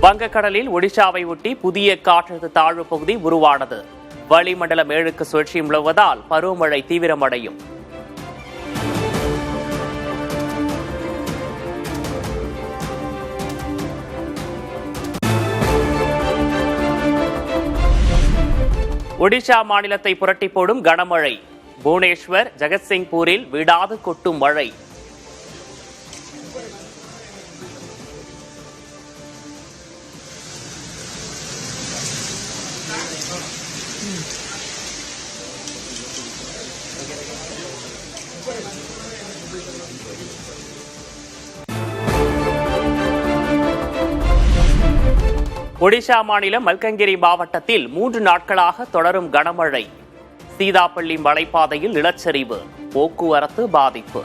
வங்கக்கடலில் ஒடிஷாவை ஒட்டி புதிய காற்றழுத்த தாழ்வு பகுதி உருவானது. வளிமண்டல மேற்கு சுழற்சி நிலவுவதால் பருவமழை தீவிரமடையும். ஒடிஷா மாநிலத்தை புரட்டி போடும் கனமழை. புவனேஸ்வர், ஜெகத்சிங்பூரில் விடாது கொட்டும் மழை. ஒடிஷா மாநிலம் மல்கங்கிரி மாவட்டத்தில் 3 நாட்களாக தொடரும் கனமழை. சீதாப்பள்ளி மலைப்பாதையில் நிலச்சரிவு, போக்குவரத்து பாதிப்பு.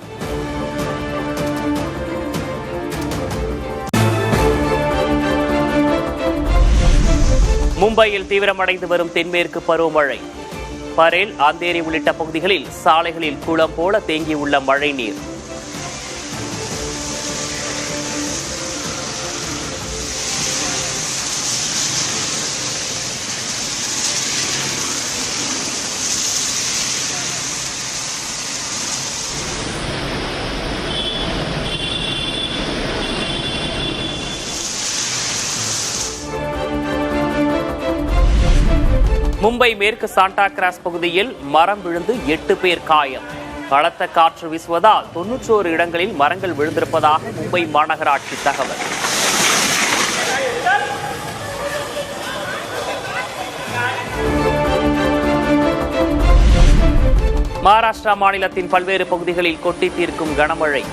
மும்பையில் தீவிரமடைந்து வரும் தென்மேற்கு பருவமழை. பரேல், அந்தேரி உள்ளிட்ட பகுதிகளில் சாலைகளில் குளம் போல தேங்கியுள்ள மழைநீர். மும்பை மேற்கு சாண்டா கிராஸ் பகுதியில் மரம் விழுந்து 8 பேர் காயம். பலத்த காற்று வீசுவதால் 91 இடங்களில் மரங்கள் விழுந்திருப்பதாக மும்பை மாநகராட்சி தகவல். மகாராஷ்டிரா மாநிலத்தின் பல்வேறு பகுதிகளில் கொட்டி தீர்க்கும் கனமழை.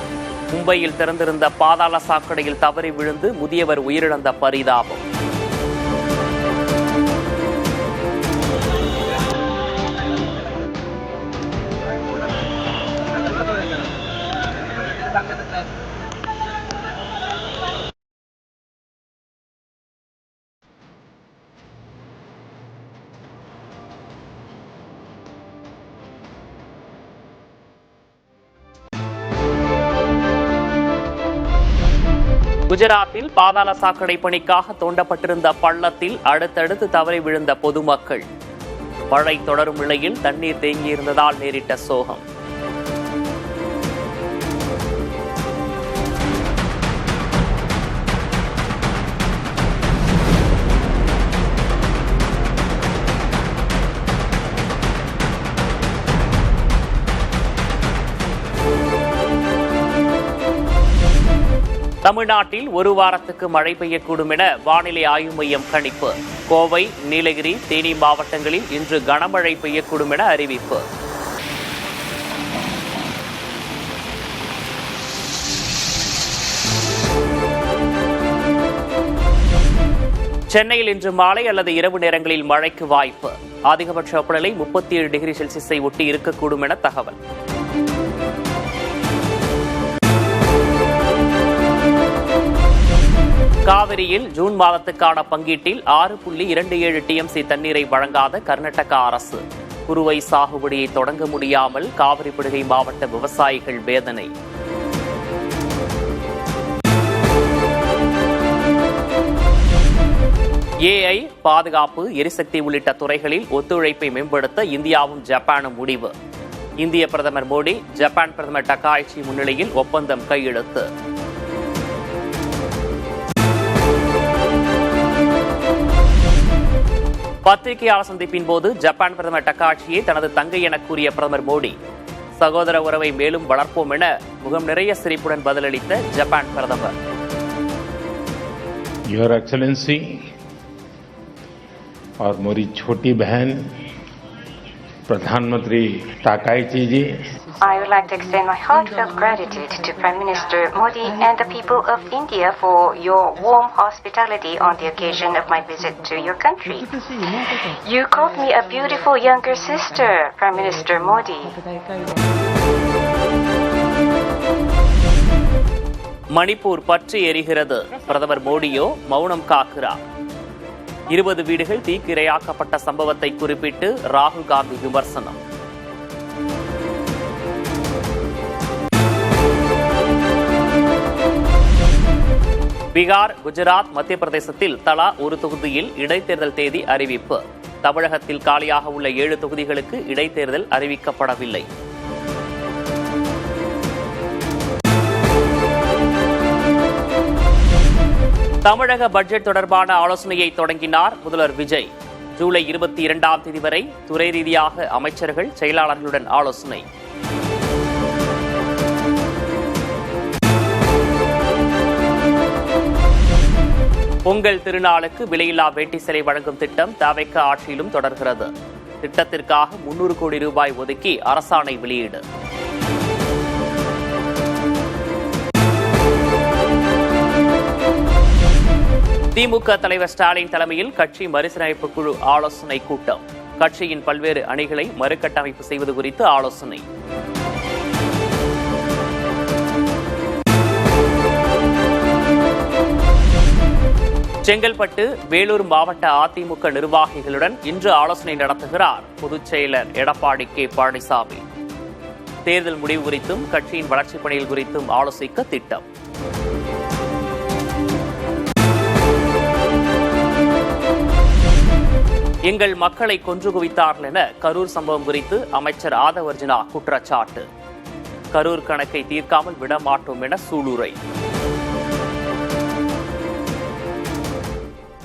மும்பையில் திறந்திருந்த பாதாள சாக்கடையில் தவறி விழுந்து முதியவர் உயிரிழந்த பரிதாபம். குஜராத்தில் பாதாள சாக்கடை பணிக்காக தோண்டப்பட்டிருந்த பள்ளத்தில் அடுத்தடுத்து தவறி விழுந்த பொதுமக்கள். மழை தொடரும் நிலையில் தண்ணீர் தேங்கியிருந்ததால் நேரிட்ட சோகம். தமிழ்நாட்டில் 1 வாரத்துக்கு மழை பெய்யக்கூடும் என வானிலை ஆய்வு மையம் கணிப்பு. கோவை, நீலகிரி, தேனி மாவட்டங்களில் இன்று கனமழை பெய்யக்கூடும் என அறிவிப்பு. சென்னையில் இன்று மாலை அல்லது இரவு நேரங்களில் மழைக்கு வாய்ப்பு. அதிகபட்ச வெப்பநிலை 37 டிகிரி செல்சியஸை ஒட்டி இருக்கக்கூடும் என தகவல். காவிரியில் ஜூன் மாதத்துக்கான பங்கீட்டில் 6.27 TMC தண்ணீரை வழங்காத கர்நாடக அரசு. குறுவை சாகுபடியை தொடங்க முடியாமல் காவிரிப்படுகை மாவட்ட விவசாயிகள் வேதனை. AI, பாதுகாப்பு, எரிசக்தி உள்ளிட்ட துறைகளில் ஒத்துழைப்பை மேம்படுத்த இந்தியாவும் ஜப்பானும் முடிவு. இந்திய பிரதமர் மோடி, ஜப்பான் பிரதமர் டக்காய்ச்சி முன்னிலையில் ஒப்பந்தம் கையெழுத்து. பத்திரிகையாளர் சந்திப்பின் போது ஜப்பான் பிரதமர் டக்காய்ச்சியை தனது தங்கை என கூறிய பிரதமர் மோடி, சகோதர உறவை மேலும் வளர்ப்போம் என முகம் நிறைய சிரிப்புடன் பதிலளித்த ஜப்பான் பிரதமர். யுவர் எக்ஸலன்சி और मेरी छोटी बहन प्रधानमंत्री टाकाइची जी, I would like to extend my heartfelt gratitude to Prime Minister Modi and the people of India for your warm hospitality on the occasion of my visit to your country. You called me a beautiful younger sister, Prime Minister Modi. Manipur பற்றி எரிகிறது. பிரதமர் மோடியோ மௌனம் காக்கிறார். 20 வீடுகள் தீக்கிரையாக்கப்பட்ட சம்பவத்தை குறிப்பிட்டு ராகுல் காந்தி விமர்சனம். பீகார், குஜராத், மத்திய பிரதேசத்தில் தலா ஒரு தொகுதியில் இடைத்தேர்தல் தேதி அறிவிப்பு. தமிழகத்தில் காலியாக உள்ள 7 தொகுதிகளுக்கு இடைத்தேர்தல் அறிவிக்கப்படவில்லை. தமிழக பட்ஜெட் தொடர்பான ஆலோசனையை தொடங்கினார் முதல்வர் விஜய். ஜூலை 22ஆம் தேதி வரை துறை ரீதியாக அமைச்சர்கள், செயலாளர்களுடன் ஆலோசனை. பொங்கல் திருநாளுக்கு விலையில்லா வேட்டி சேலை வழங்கும் திட்டம் தவிக ஆட்சியிலும் தொடர்கிறது. திட்டத்திற்காக 300 கோடி ரூபாய் ஒதுக்கி அரசாணை வெளியீடு. திமுக தலைவர் ஸ்டாலின் தலைமையில் கட்சி மறுசீரமைப்பு குழு ஆலோசனை கூட்டம். கட்சியின் பல்வேறு அணிகளை மறுகட்டமைப்பு செய்வது குறித்து ஆலோசனை. செங்கல்பட்டு, வேலூர் மாவட்ட அதிமுக நிர்வாகிகளுடன் இன்று ஆலோசனை நடத்துகிறார் பொதுச் செயலர் எடப்பாடி கே பழனிசாமி. தேர்தல் முடிவு குறித்தும் கட்சியின் வளர்ச்சிப் பணிகள் குறித்தும் ஆலோசிக்க திட்டம். எங்கள் மக்களை கொன்று குவித்தார்கள் என கரூர் சம்பவம் குறித்து அமைச்சர் ஆதவ் அர்ஜுனா குற்றச்சாட்டு. கரூர் கணக்கை தீர்க்காமல் விடமாட்டோம் என சூளுரை.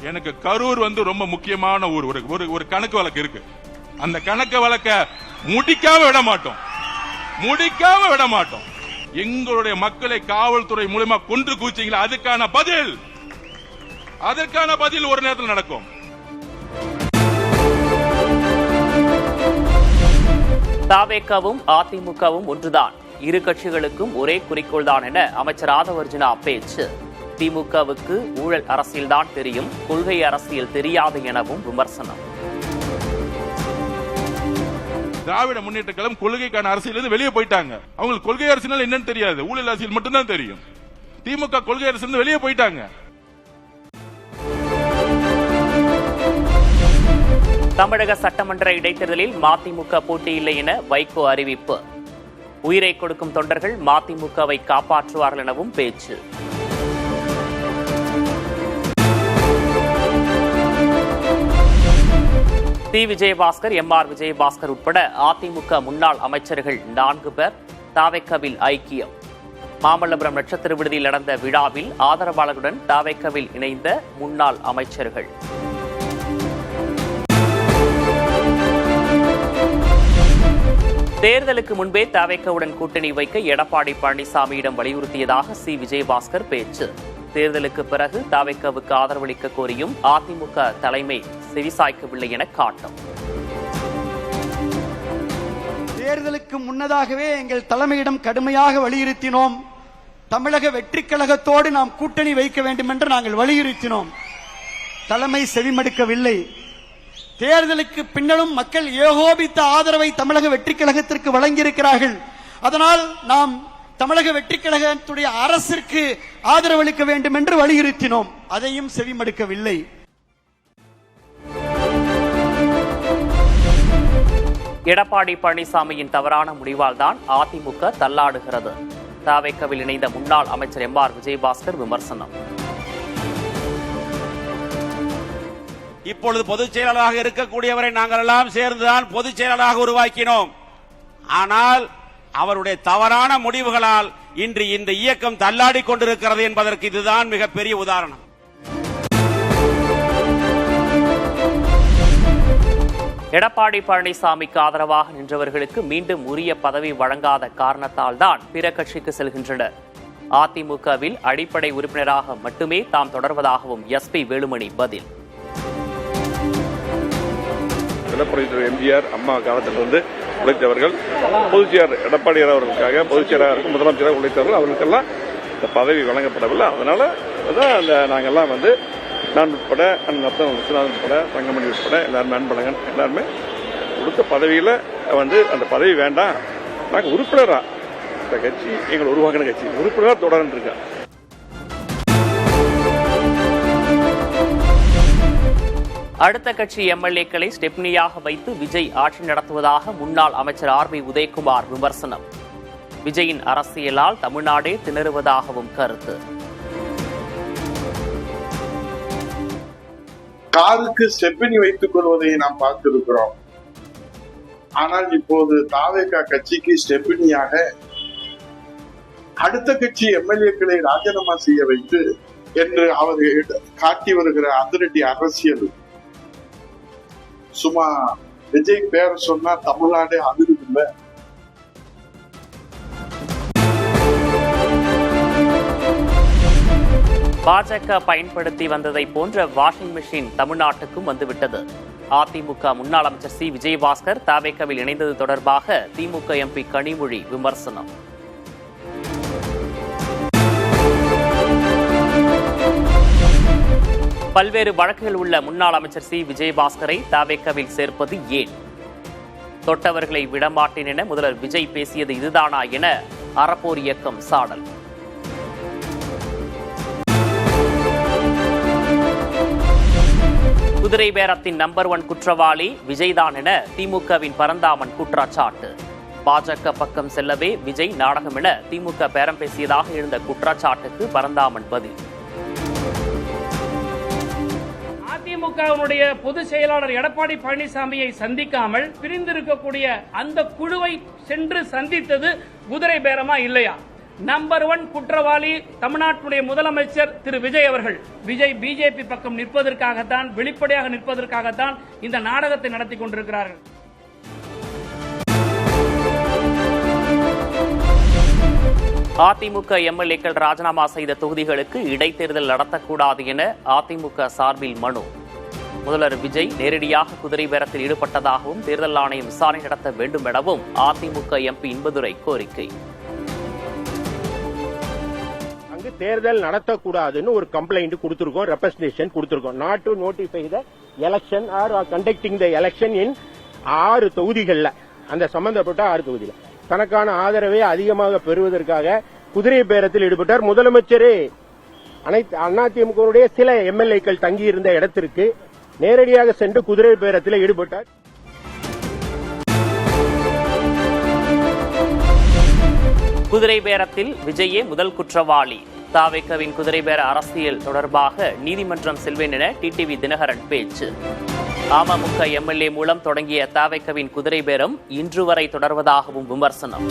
எனக்கு கரூர் ரொம்ப முக்கியமான ஊர். ஒரு கணக்கு வழக்கு இருக்கு. அந்த கணக்கு வழக்க முடிக்காம விட மாட்டோம். எங்களுடைய மக்களை காவல்துறை மூலமா கொன்று குவிச்சீங்களா, அதற்கான பதில் ஒரு நேரத்தில் நடக்கும். தவிகவும் அதிமுகவும் ஒன்றுதான், இரு கட்சிகளுக்கும் ஒரே குறிக்கோள் தான் என அமைச்சர் ஆதவ் அர்ஜுனா பேச்சு. திமுகவுக்கு ஊழல் அரசியல்தான் தெரியும், கொள்கை அரசியல் தெரியாது எனவும் விமர்சனம். திராவிட முன்னேற்ற கழகம் கொள்கைக்கான அரசியல் வெளியே போயிட்டாங்க. அவங்களுக்கு கொள்கை அரசியல் என்னன்னு தெரியாது, ஊழல் அரசியல் மட்டும்தான் தெரியும். திமுக கொள்கை அரசியல் வெளியே போயிட்டாங்க. தமிழக சட்டமன்ற இடைத்தேர்தலில் மதிமுக போட்டியில்லை என வைகோ அறிவிப்பு. உயிரை கொடுக்கும் தொண்டர்கள் மதிமுகவை காப்பாற்றுவார்கள் எனவும் பேச்சு. சி. விஜயபாஸ்கர், MR விஜயபாஸ்கர் உட்பட அதிமுக முன்னாள் அமைச்சர்கள் 4 பேர் தவிகவில் ஐக்கியம். மாமல்லபுரம் நட்சத்திர விடுதியில் நடந்த விழாவில் ஆதரவாளர்களுடன் தவிகவில் இணைந்த முன்னாள் அமைச்சர்கள். தேர்தலுக்கு முன்பே தவிகவுடன் கூட்டணி வைக்க எடப்பாடி பழனிசாமியிடம் வலியுறுத்தியதாக சி. விஜயபாஸ்கர் பேச்சு. தேர்தலுக்கு பிறகு தவிகவுக்கு ஆதரவளிக்க கோரியும் அதிமுக தலைமை செவிசாய்க்கவில்லை என காட்டும். தேர்தலுக்கு முன்னதாகவே எங்கள் தலைமையிடம் கடுமையாக வலியுறுத்தினோம். தமிழக வெற்றிக் கழகத்தோடு நாம் கூட்டணி வைக்க வேண்டும் என்று நாங்கள் வலியுறுத்தினோம். தலைமை செவிமடுக்கவில்லை. தேர்தலுக்கு பின்னரும் மக்கள் ஏகோபித்த ஆதரவை தமிழக வெற்றிக் கழகத்திற்கு வழங்கியிருக்கிறார்கள். அதனால் நாம் தமிழக வெற்றிக் கழகத்துடைய அரசிற்கு ஆதரவளிக்க வேண்டும் என்று வலியுறுத்தினோம். அதையும் செவிமடுக்கவில்லை. எடப்பாடி பழனிசாமியின் தவறான முடிவால் தான் அதிமுக தள்ளாடுகிறது. தவிகவில் இணைந்த முன்னாள் அமைச்சர் MR விஜயபாஸ்கர் விமர்சனம். இப்பொழுது பொதுச் செயலாளராக இருக்கக்கூடியவரை நாங்கள் எல்லாம் சேர்ந்துதான் பொதுச் செயலாளராக உருவாக்கினோம். ஆனால் அவருடைய தவறான முடிவுகளால் இன்று இந்த இயக்கம் தள்ளாடி கொண்டிருக்கிறது என்பதற்கு இதுதான் மிகப்பெரிய உதாரணம். எடப்பாடி பழனிசாமிக்கு ஆதரவாக நின்றவர்களுக்கு மீண்டும் உரிய பதவி வழங்காத காரணத்தால் தான் பிற கட்சிக்கு செல்கின்றனர். அதிமுகவில் அடிப்படை உறுப்பினராக மட்டுமே தாம் தொடர்வதாகவும் SP வேலுமணி பதில். எம்ஜிஆர் அம்மா காலத்திலிருந்து உழைத்தவர்கள், பொதுச்செயலர் எடப்பாடியார் அவர்களுக்காக பொதுச்செயலாளருக்கு முதலமைச்சராக உழைத்தவர்கள், அவர்களுக்கெல்லாம் இந்த பதவி வழங்கப்படவில்லை. அதனால தான் நாங்கள்லாம் நான் உட்பட நத்தம் விஸ்வநாதன் உட்பட தங்கமணி உட்பட எல்லாருமே அன்பழகன் எல்லாருமே கொடுத்த பதவியில் அந்த பதவி வேண்டாம், நாங்கள் உறுப்பினரா இந்த கட்சி எங்களை உருவாக்கின கட்சி உறுப்பினராக தொடர்ந்து இருக்கேன். அடுத்த கட்சி MLAக்களை ஸ்டெப்னியாக வைத்து விஜய் ஆட்சி நடத்துவதாக முன்னாள் அமைச்சர் RB உதயகுமார் விமர்சனம். விஜயின் அரசியலால் தமிழ்நாடே திணறுவதாகவும் கருத்து. காருக்கு ஸ்டெப்பினி வைத்துக் கொள்வதை நாம் பார்த்திருக்கிறோம். ஆனால் இப்போது தாவேகா கட்சிக்கு ஸ்டெப்பினியாக அடுத்த கட்சி எம்எல்ஏக்களை ராஜினாமா செய்ய வைத்து என்று அவர் காட்டி வருகிற அதிரடி அரசியல் சும்மா விஜய் பேர் சொன்னா தமிழ்நாடே அதிருதில்லை. பாஜக பயன்படுத்தி வந்ததை போன்ற வாஷிங் மெஷின் தமிழ்நாட்டுக்கும் வந்துவிட்டது. அதிமுக முன்னாள் அமைச்சர் சி விஜயபாஸ்கர் தவேகாவில் இணைந்தது தொடர்பாக திமுக எம்பி கனிமொழி விமர்சனம். பல்வேறு வழக்குகள் உள்ள முன்னாள் அமைச்சர் சி விஜயபாஸ்கரை தவேகாவில் சேர்ப்பது ஏன்? தொட்டவர்களை விடமாட்டேன் என முதல்வர் விஜய் பேசியது இதுதானா என அறப்போர் இயக்கம் சாடல். குதிரை பேரத்தின் நம்பர் 1 குற்றவாளி விஜய்தான் என திமுகவின் பரந்தாமன் குற்றச்சாட்டு. பாஜக பக்கம் செல்லவே விஜய் நாடகம் என திமுக பேரம் பேசியதாக எழுந்த குற்றச்சாட்டுக்கு பரந்தாமன் பதில். அதிமுகவினுடைய பொதுச் செயலாளர் எடப்பாடி பழனிசாமியை சந்திக்காமல் பிரிந்திருக்கக்கூடிய அந்த குழுவை சென்று சந்தித்தது குதிரை பேரமா இல்லையா? நம்பர் 1 குற்றவாளி தமிழ்நாட்டுடைய முதலமைச்சர் திரு விஜய் அவர்கள். விஜய் பிஜேபி பக்கம் நிற்பதற்காகத்தான், வெளிப்படையாக நிற்பதற்காகத்தான் இந்த நாடகத்தை நடத்தி கொண்டிருக்கிறார்கள். அதிமுக எம்எல்ஏக்கள் ராஜினாமா செய்த தொகுதிகளுக்கு இடைத்தேர்தல் நடத்தக்கூடாது என அதிமுக சார்பில் மனு. முதல்வர் விஜய் நேரடியாக குதிரை பேரத்தில் ஈடுபட்டதாகவும் தேர்தல் ஆணையம் விசாரணை நடத்த வேண்டும் எனவும் அதிமுக எம்பி இன்பதுரை கோரிக்கை. தேர்தல் நடத்தக்கூடாதுன்னு ஒரு கம்ப்ளைண்ட் கொடுத்திருக்கோம், ரெப்ரசன்டேஷன் கொடுத்திருக்கோம். Not to notify the election R conducting the election இன் 6 தொகுதிகள்ல, அந்த சம்பந்தப்பட்ட 6 தொகுதியில தனக்கான ஆதரவை அதிகமாக பெறுவதற்காக குதிரை பேரத்தில் ஈடுபட்டார். முதலமைச்சரே அனைத்து அதிமுகவுடைய சில எம்எல்ஏக்கள் தங்கியிருந்த இடத்திற்கு நேரடியாக சென்று குதிரை பேரத்தில் ஈடுபட்டார். குதிரை பேரத்தில் விஜயே முதல் குற்றவாளி. தவேகாவின் குதிரை பேர அரசியல் தொடர்பாக நீதிமன்றம் செல்வேன் என டிடிவி தினகரன் பேச்சு. அமமுக எம்எல்ஏ மூலம் தொடங்கிய தவேகாவின் குதிரை பேரம் இன்று வரை தொடர்வதாகவும் விமர்சனம்.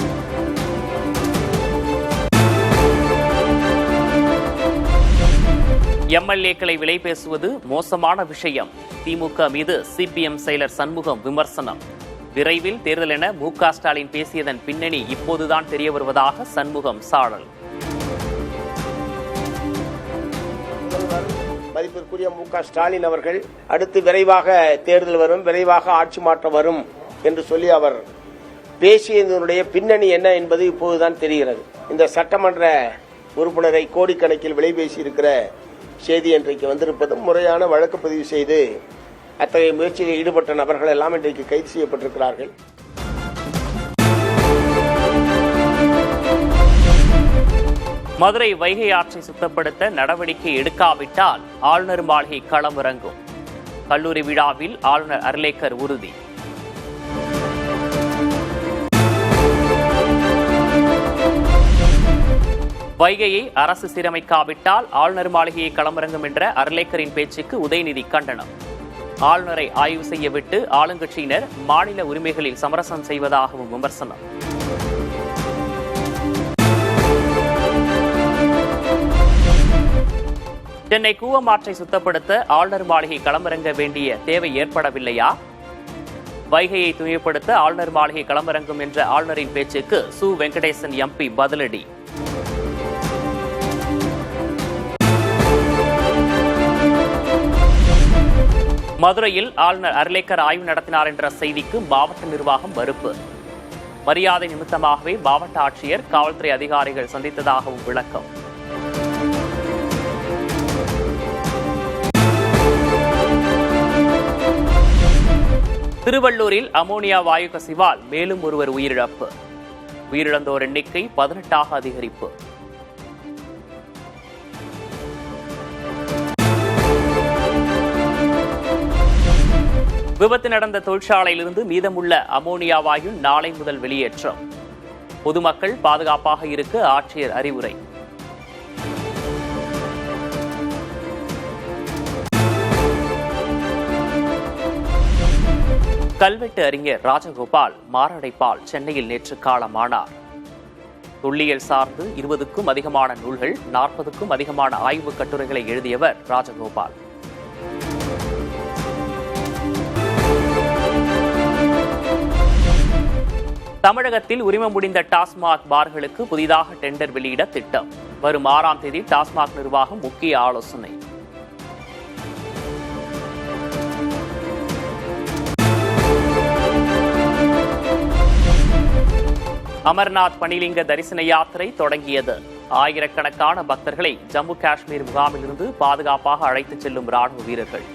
எம்எல்ஏக்களை விலை பேசுவது மோசமான விஷயம். திமுக மீது சிபிஎம் செயலர் சண்முகம் விமர்சனம். விரைவில் தேர்தல் என மு.க. ஸ்டாலின் பேசியதன் பின்னணி இப்போதுதான் தெரிய வருவதாக சண்முகம் சாடல். மதிப்பிற்குரிய மு.க. ஸ்டாலின் அவர்கள் அடுத்து விரைவாக தேர்தல் வரும், விரைவாக ஆட்சி மாற்றம் வரும் என்று சொல்லி அவர் பேசியதனுடைய பின்னணி என்ன என்பது இப்போதுதான் தெரிகிறது. இந்த சட்டமன்ற உறுப்பினரை கோடிக்கணக்கில் விலை பேசியிருக்கிற செய்தி இன்றைக்கு வந்திருப்பதும் முறையான வழக்கு பதிவு செய்து அத்தகைய முயற்சியில் ஈடுபட்ட நபர்கள் எல்லாம் இன்றைக்கு கைது செய்யப்பட்டிருக்கிறார்கள். மதுரை வைகை ஆற்றை சுத்தப்படுத்த நடவடிக்கை எடுக்காவிட்டால் ஆளுநர் மாளிகை களமிறங்கும். கல்லூரி விழாவில் ஆளுநர் அர்லேக்கர் உறுதி. வைகையை அரசு சீரமைக்காவிட்டால் ஆளுநர் மாளிகையை களமிறங்கும் என்ற அர்லேக்கரின் பேச்சுக்கு உதயநிதி கண்டனம். ஆளுநரை ஆய்வு செய்ய விட்டு ஆளுங்கட்சியினர் மாநில உரிமைகளில் சமரசம் செய்வதாகவும் விமர்சனம். சென்னை கூவம் ஆற்றை சுத்தப்படுத்த ஆளுநர் மாளிகை களமிறங்க வேண்டிய தேவை ஏற்படவில்லையா? வைகையை தூய்மைப்படுத்த ஆளுநர் மாளிகை களமிறங்கும் என்ற ஆளுநரின் பேச்சுக்கு சு வெங்கடேசன் எம்பி பதிலடி. மதுரையில் ஆளுநர் அர்லேக்கர் ஆய்வு நடத்தினார் என்ற செய்திக்கு மாவட்ட நிர்வாகம் மறுப்பு. மரியாதை நிமித்தமாகவே மாவட்ட ஆட்சியர் காவல்துறை அதிகாரிகள் சந்தித்ததாகவும் விளக்கம். திருவள்ளூரில் அமோனியா வாயு கசிவால் மேலும் ஒருவர் உயிரிழப்பு. உயிரிழந்தோர் எண்ணிக்கை 18 அதிகரிப்பு. விபத்து நடந்த தொழிற்சாலையிலிருந்து மீதமுள்ள அமோனியா வாயு நாளை முதல் வெளியேற்றம். பொதுமக்கள் பாதுகாப்பாக இருக்க ஆட்சியர் அறிவுரை. கல்வெட்டு அறிஞர் ராஜகோபால் மாரடைப்பால் சென்னையில் நேற்று காலமானார். தொல்லியல் சார்ந்து 20க்கும் அதிகமான நூல்கள், 40க்கும் அதிகமான ஆய்வுக் கட்டுரைகளை எழுதியவர் ராஜகோபால். தமிழகத்தில் உரிமம் முடிந்த டாஸ்மாக் பார்களுக்கு புதிதாக டெண்டர் வெளியிட திட்டம். வரும் 6ஆம் தேதி டாஸ்மாக் நிர்வாகம் முக்கிய ஆலோசனை. அமர்நாத் பனிலிங்க தரிசன யாத்திரை தொடங்கியது. ஆயிரக்கணக்கான பக்தர்களை ஜம்மு காஷ்மீர் முகாமிலிருந்து பாதுகாப்பாக அழைத்துச் செல்லும் ராணுவ வீரர்கள்.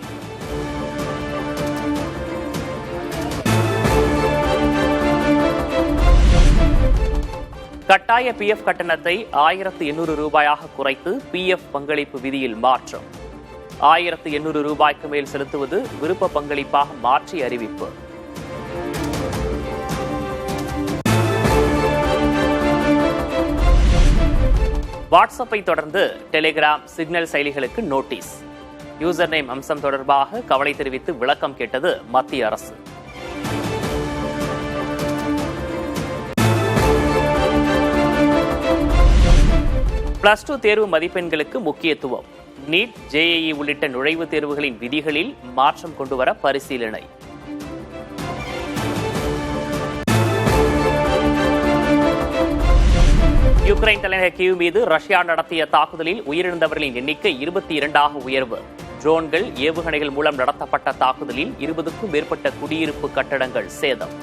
கட்டாய PF கட்டணத்தை 1800 ரூபாயாக குறைத்து PF பங்களிப்பு விதியில் மாற்றம். 1800 ரூபாய்க்கு மேல் செலுத்துவது விருப்ப பங்களிப்பாக மாற்றி அறிவிப்பு. வாட்ஸ்அப்பை தொடர்ந்து டெலிகிராம், சிக்னல் செயலிகளுக்கு நோட்டீஸ். யூசர் நேம் அம்சம் தொடர்பாக கவலை தெரிவித்து விளக்கம் கேட்டது மத்திய அரசு. +2 தேர்வு மதிப்பெண்களுக்கு முக்கியத்துவம். நீட், JEE உள்ளிட்ட நுழைவுத் தேர்வுகளின் விதிகளில் மாற்றம் கொண்டுவர பரிசீலனை. யுக்ரைன் தலைநகர் கீவ் மீது ரஷ்யா நடத்திய தாக்குதலில் உயிரிழந்தவர்களின் எண்ணிக்கை 22ஆக உயர்வு. ட்ரோன்கள், ஏவுகணைகள் மூலம் நடத்தப்பட்ட தாக்குதலில் 20க்கும் மேற்பட்ட குடியிருப்பு கட்டடங்கள் சேதம்.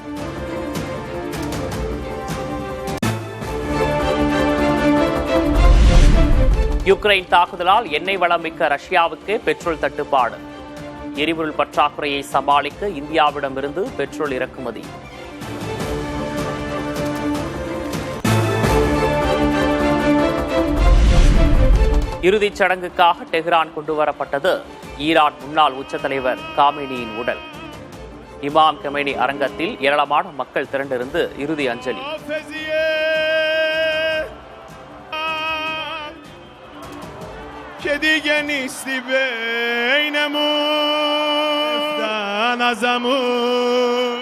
யுக்ரைன் தாக்குதலால் எண்ணெய் வளம் மிக்க ரஷ்யாவுக்கு பெட்ரோல் தட்டுப்பாடு. எரிபொருள் பற்றாக்குறையை சமாளிக்க இந்தியாவிடமிருந்து பெட்ரோல் இறக்குமதி. இறுதிச் சடங்குக்காக டெஹ்ரான் கொண்டுவரப்பட்டது ஈரான் முன்னாள் உச்ச தலைவர் காமேனியின் உடல். இமாம் கமேனி அரங்கத்தில் ஏராளமான மக்கள் திரண்டிருந்து இறுதி அஞ்சலி. که دیگه نیستی بینمون ازمون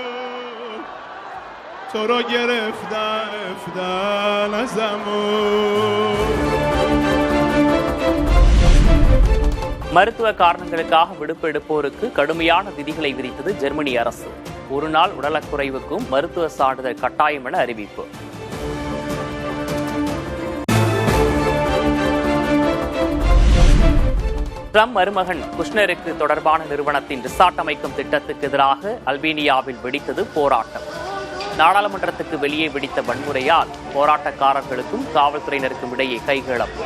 تو رو گرفتن ازمون. மருத்துவ காரணங்களுக்காக விடுப்பு எடுப்போருக்கு கடுமையான விதிகளை விதித்தது ஜெர்மனி அரசு. ஒரு நாள் உடல்நலக்குறைவுக்கும் மருத்துவ சான்றிதழ் கட்டாயம் என அறிவிப்பு. ட்ரம்ப் மருமகன் குஷ்னருக்கு தொடர்பான நிறுவனத்தின் ரிசார்ட் அமைக்கும் திட்டத்துக்கு எதிராக அல்பேனியாவில் வெடித்தது போராட்டம். நாடாளுமன்றத்துக்கு வெளியே வெடித்த வன்முறையால் போராட்டக்காரர்களுக்கும் காவல்துறையினருக்கும் இடையே கைகலப்பு.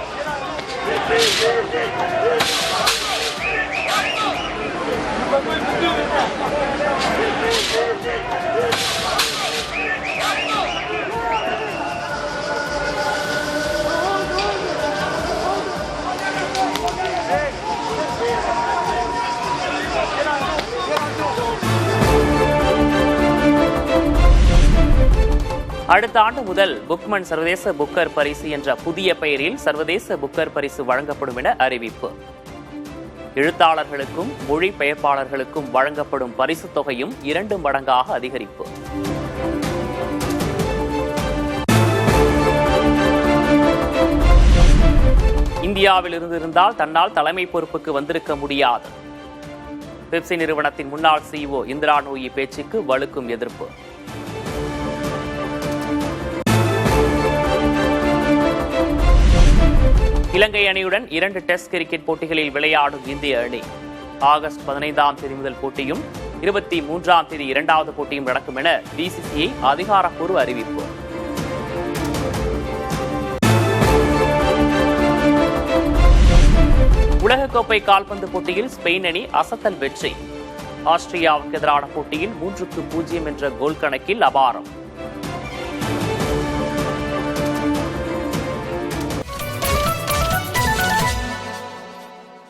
அடுத்த ஆண்டு முதல் புக்மன் சர்வதேச புக்கர் பரிசு என்ற புதிய பெயரில் சர்வதேச புக்கர் பரிசு வழங்கப்படும் என அறிவிப்பு. எழுத்தாளர்களுக்கும் மொழிபெயர்ப்பாளர்களுக்கும் வழங்கப்படும் பரிசுத் தொகையும் 2 மடங்காக அதிகரிப்பு. இந்தியாவில் இருந்திருந்தால் தன்னால் தலைமை பொறுப்புக்கு வந்திருக்க முடியாது. பெப்சி நிறுவனத்தின் முன்னாள் CEO இந்திரா நூயி பேச்சுக்கு வலுக்கும் எதிர்ப்பு. இலங்கை அணியுடன் 2 டெஸ்ட் கிரிக்கெட் போட்டிகளில் விளையாடும் இந்திய அணி. ஆகஸ்ட் 15ஆம் தேதி முதல் போட்டியும் 23ஆம் தேதி 2வது போட்டியும் நடக்கும் என BCCI அதிகாரப்பூர்வ அறிவிப்பு. உலகக்கோப்பை கால்பந்து போட்டியில் ஸ்பெயின் அணி அசத்தல் வெற்றி. ஆஸ்திரியாவுக்கு எதிரான போட்டியில் 3-0 என்ற கோல் கணக்கில் அபாரம்.